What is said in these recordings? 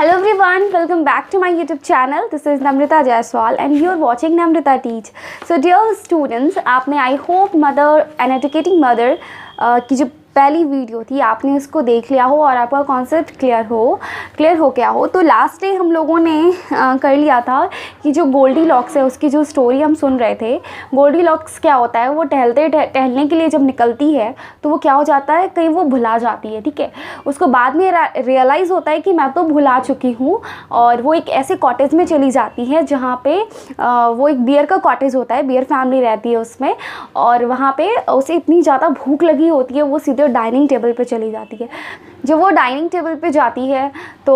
Hello everyone, welcome back to my YouTube channel. This is Namrita Jaiswal and you are watching Namrita Teach. So dear students, आपने I hope mother and educating mother की जो पहली video थी आपने उसको देख लिया हो और आपका कॉन्सेप्ट क्लियर हो गया हो। तो लास्ट डे हम लोगों ने कर लिया था कि जो गोल्डी लॉक्स है उसकी जो स्टोरी हम सुन रहे थे। गोल्डी लॉक्स क्या होता है, वो टहलने के लिए जब निकलती है तो वो क्या हो जाता है, कहीं वो भुला जाती है, ठीक है। उसको बाद में रियलाइज़ होता है कि मैं तो भुला चुकी हूँ और वो एक ऐसे कॉटेज में चली जाती है जहाँ पे वो एक बियर का कॉटेज होता है, बियर फैमिली रहती है उसमें। और वहाँ पे उसे इतनी ज़्यादा भूख लगी होती है, वो सीधे डाइनिंग टेबल पे चली जाती है। जब वो डाइनिंग टेबल पे जाती है तो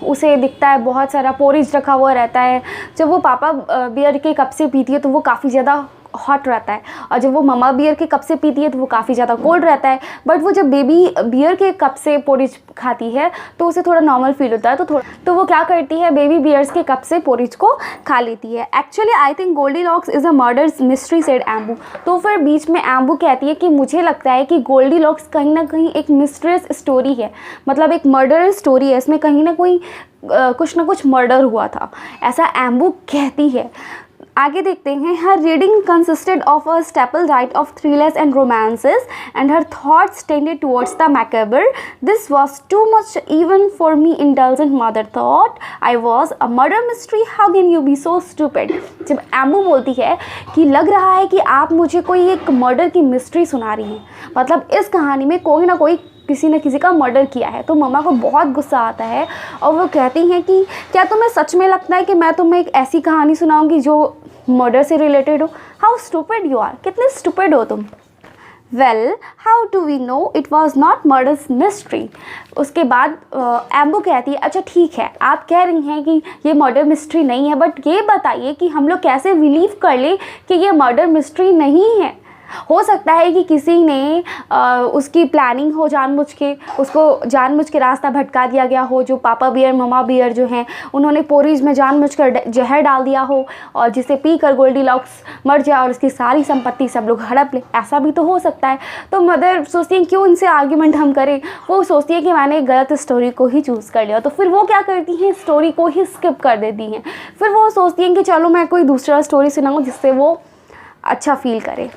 उसे दिखता है बहुत सारा पोरिज रखा हुआ रहता है। जब वो पापा बियर के कप से पीती है तो वो काफ़ी ज़्यादा हॉट रहता है और जब वो मम्मा बियर के कप से पीती है तो वो काफ़ी ज़्यादा कोल्ड रहता है। बट वो जब बेबी बियर के कप से पोरिज खाती है तो उसे थोड़ा नॉर्मल फील होता है। तो वो क्या करती है, बेबी बियर्स के कप से पोरिज को खा लेती है। Actually I think Goldilocks is a murders mystery said Embu. तो फिर बीच में एम्बू कहती है कि मुझे लगता है कि गोल्डी लॉक्स कहीं ना कहीं एक मिस्ट्रियस स्टोरी है, मतलब एक मर्डर स्टोरी है, इसमें कहीं ना कोई कुछ ना कुछ मर्डर हुआ था, ऐसा एम्बू कहती है। आगे देखते हैं। Her reading consisted of a staple diet of thrillers and romances and her thoughts tended towards the macabre. This was too much even for me intelligent mother thought I was a murder mystery, how can you be so stupid. जब एम्बू बोलती है कि लग रहा है कि आप मुझे कोई एक मर्डर की मिस्ट्री सुना रही हैं, मतलब इस कहानी में कोई ना कोई किसी न किसी का मर्डर किया है। तो मम्मा को बहुत गुस्सा आता है और वो कहती हैं कि क्या तुम्हें सच में लगता है कि मैं तुम्हें एक ऐसी कहानी सुनाऊंगी जो मर्डर से रिलेटेड हो। हाउ स्टूपिड यू आर, कितने स्टूपिड हो तुम। Well how do we know it was not murders mystery. उसके बाद एम्बू कहती है अच्छा ठीक है, आप कह रही हैं कि ये मर्डर मिस्ट्री नहीं है, बट ये बताइए कि हम लोग कैसे बिलीव कर ले कि ये मर्डर मिस्ट्री नहीं है। हो सकता है कि किसी ने उसकी प्लानिंग हो, उसको जानबूझ के रास्ता भटका दिया गया हो। जो पापा बियर मम्मा बियर जो हैं उन्होंने पोरीज में जानबूझकर जहर डाल दिया हो और जिसे पीकर गोल्डी लॉक्स मर जाए और उसकी सारी संपत्ति सब लोग हड़प ले, ऐसा भी तो हो सकता है। तो मदर सोचती है क्यों इनसे आर्ग्यूमेंट हम करें, वो सोचती है कि मैंने गलत स्टोरी को ही चूज़ कर लिया। तो फिर वो क्या करती हैं, स्टोरी को ही स्किप कर देती हैं। फिर वो सोचती हैं कि चलो मैं कोई दूसरा स्टोरी सुनाऊँ जिससे वो अच्छा फील करे।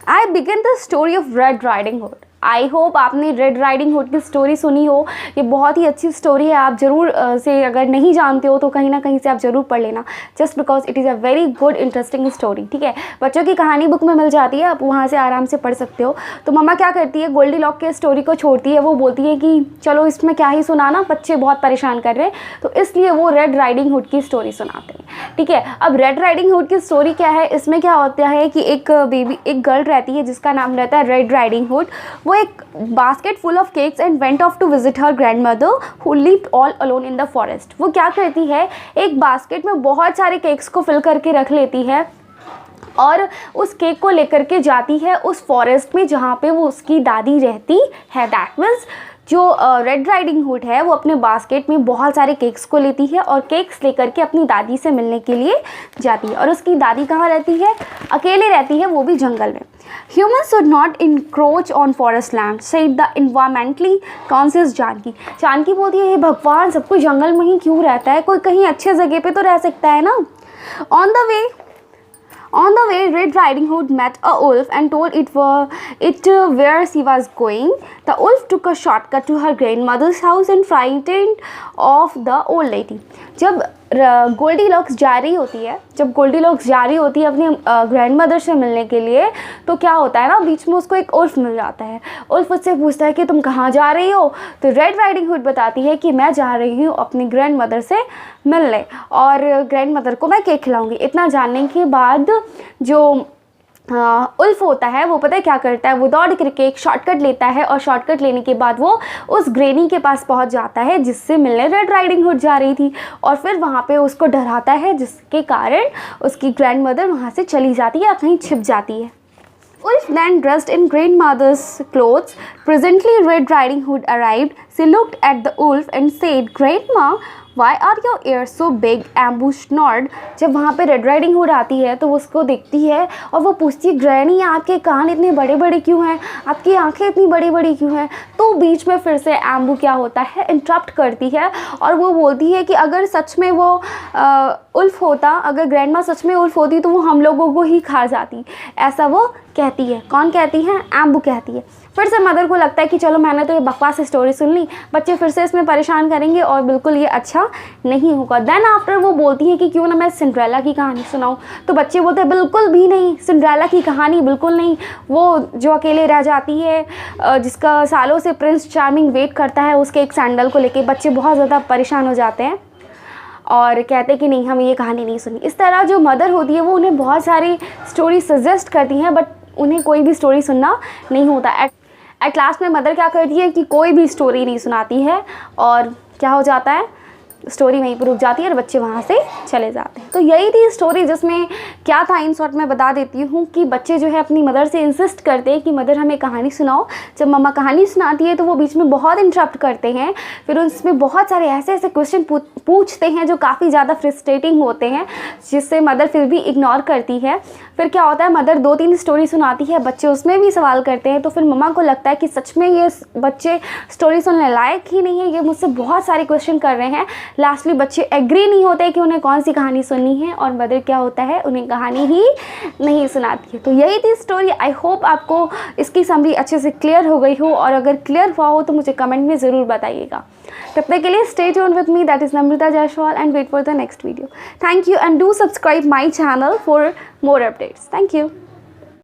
I begin the story of Red Riding Hood. I hope आपने रेड राइडिंग हुड की स्टोरी सुनी हो। ये बहुत ही अच्छी स्टोरी है, आप ज़रूर से अगर नहीं जानते हो तो कहीं ना कहीं से आप ज़रूर पढ़ लेना, just because it is a very good interesting story, ठीक है। बच्चों की कहानी बुक में मिल जाती है, आप वहाँ से आराम से पढ़ सकते हो। तो मम्मा क्या करती है, गोल्डी लॉक के स्टोरी को छोड़ती है। वो बोलती है कि चलो इसमें क्या ही सुनाना, बच्चे बहुत परेशान कर रहे हैं, तो इसलिए वो रेड राइडिंग हुड की स्टोरी सुनाते हैं, ठीक है। अब रेड राइडिंग हुड की स्टोरी क्या है, इसमें क्या होता है कि एक गर्ल रहती है जिसका नाम रहता है रेड राइडिंग हुड। वो एक basket full of cakes and went off to visit her grandmother who lived all alone in the forest। वो क्या करती है, एक बास्केट में बहुत सारे केक्स को फिल करके रख लेती है और उस केक को लेकर के जाती है उस फॉरेस्ट में जहाँ पे वो उसकी दादी रहती है। दैट मीन्स जो रेड राइडिंग हुड है वो अपने बास्केट में बहुत सारे केक्स को लेती है और केक्स लेकर के अपनी दादी से मिलने के लिए जाती है। और उसकी दादी कहाँ रहती है, अकेले रहती है, वो भी जंगल में। Humans should not encroach on forest land, said the environmentally conscious Janaki. Janaki बोलती है, हे भगवान, सब कोई जंगल में ही क्यों रहता है, कोई कहीं अच्छे जगह पे तो रह सकता है ना। On the way, Red Riding Hood met a wolf and told it where she was going. The wolf took a shortcut to her grandmother's house and frightened off the old lady. जब Goldy locks जा रही होती है अपनी grand mother से मिलने के लिए, तो क्या होता है ना, बीच में उसको एक उल्फ मिल जाता है। उल्फ उससे पूछता है कि तुम कहाँ जा रही हो। तो रेड राइडिंग हुड बताती है कि मैं जा रही हूँ अपनी ग्रैंड मदर से मिलने और ग्रैंड मदर को मैं केक खिलाऊंगी। इतना जानने के बाद जो उल्फ होता है वो पता है क्या करता है, वो दौड़ करके एक शॉर्टकट लेता है और शॉर्टकट लेने के बाद वो उस ग्रेनी के पास पहुंच जाता है जिससे मिलने रेड राइडिंग हुड जा रही थी और फिर वहाँ पे उसको डराता है, जिसके कारण उसकी ग्रैंड मदर वहाँ से चली जाती है या कहीं छिप जाती है। Ulf then dressed in grandmother's clothes. Presently Red Riding Hood arrived. She looked at the wolf and said, "Grandma, why are your ears so big?" Ambu snored. जब वहाँ पे रेड राइडिंग हुड आती है तो वो उसको देखती है और वो पूछती है, ग्रैनी आपके कान इतने बड़े बड़े क्यों हैं, आपकी आंखें इतनी बड़ी बड़ी क्यों हैं। तो बीच में फिर से एम्बू क्या होता है, इंटरप्ट करती है और वो बोलती है कि अगर सच में वो उल्फ होता, अगर ग्रैंडमा सच में उल्फ होती तो वो हम लोगों को ही खा जाती, ऐसा वो कहती है। कौन कहती है? एम्बू कहती है। फिर से मदर को लगता है कि चलो मैंने तो ये बकवास स्टोरी सुन ली, बच्चे फिर से इसमें परेशान करेंगे और बिल्कुल ये अच्छा नहीं होगा। देन आफ्टर वो बोलती है कि क्यों ना मैं सिंड्रेला की कहानी सुनाऊं। तो बच्चे बोलते हैं बिल्कुल भी नहीं, सिंड्रेला की कहानी बिल्कुल नहीं। वो जो अकेले रह जाती है, जिसका सालों से प्रिंस चार्मिंग वेट करता है उसके एक सैंडल को लेके, बच्चे बहुत ज़्यादा परेशान हो जाते हैं और कहते हैं कि नहीं, हमें ये कहानी नहीं सुनी। इस तरह जो मदर होती है वो उन्हें बहुत सारी स्टोरी सजेस्ट करती हैं, बट उन्हें कोई भी स्टोरी सुनना नहीं होता। एट लास्ट में मदर क्या करती है कि कोई भी स्टोरी नहीं सुनाती है और क्या हो जाता है, स्टोरी वहीं पर रुक जाती है और बच्चे वहाँ से चले जाते हैं। तो यही थी स्टोरी, जिसमें क्या था इन शॉर्ट में बता देती हूँ कि बच्चे जो है अपनी मदर से इंसिस्ट करते हैं कि मदर हमें कहानी सुनाओ। जब मम्मा कहानी सुनाती है तो वो बीच में बहुत इंटरप्ट करते हैं, फिर उसमें बहुत सारे ऐसे ऐसे क्वेश्चन पूछते हैं जो काफ़ी ज़्यादा फ्रस्ट्रेटिंग होते हैं, जिससे मदर फिर भी इग्नोर करती है। फिर क्या होता है, मदर 2-3 स्टोरी सुनाती है, बच्चे उसमें भी सवाल करते हैं। तो फिर मम्मा को लगता है कि सच में ये बच्चे स्टोरी सुनने लायक ही नहीं है, ये मुझसे बहुत सारे क्वेश्चन कर रहे हैं। लास्टली बच्चे एग्री नहीं होते कि उन्हें कौन सी कहानी सुननी है और मदर क्या होता है, उन्हें कहानी ही नहीं सुनाती है। तो यही थी स्टोरी। आई होप आपको इसकी समरी अच्छे से क्लियर हो गई हो, और अगर क्लियर हुआ हो तो मुझे कमेंट में ज़रूर बताइएगा। तब तक के लिए stay tuned with me, that is Namrata Jaiswal, and wait for the next video. Thank you and do subscribe my channel for more updates. Thank you.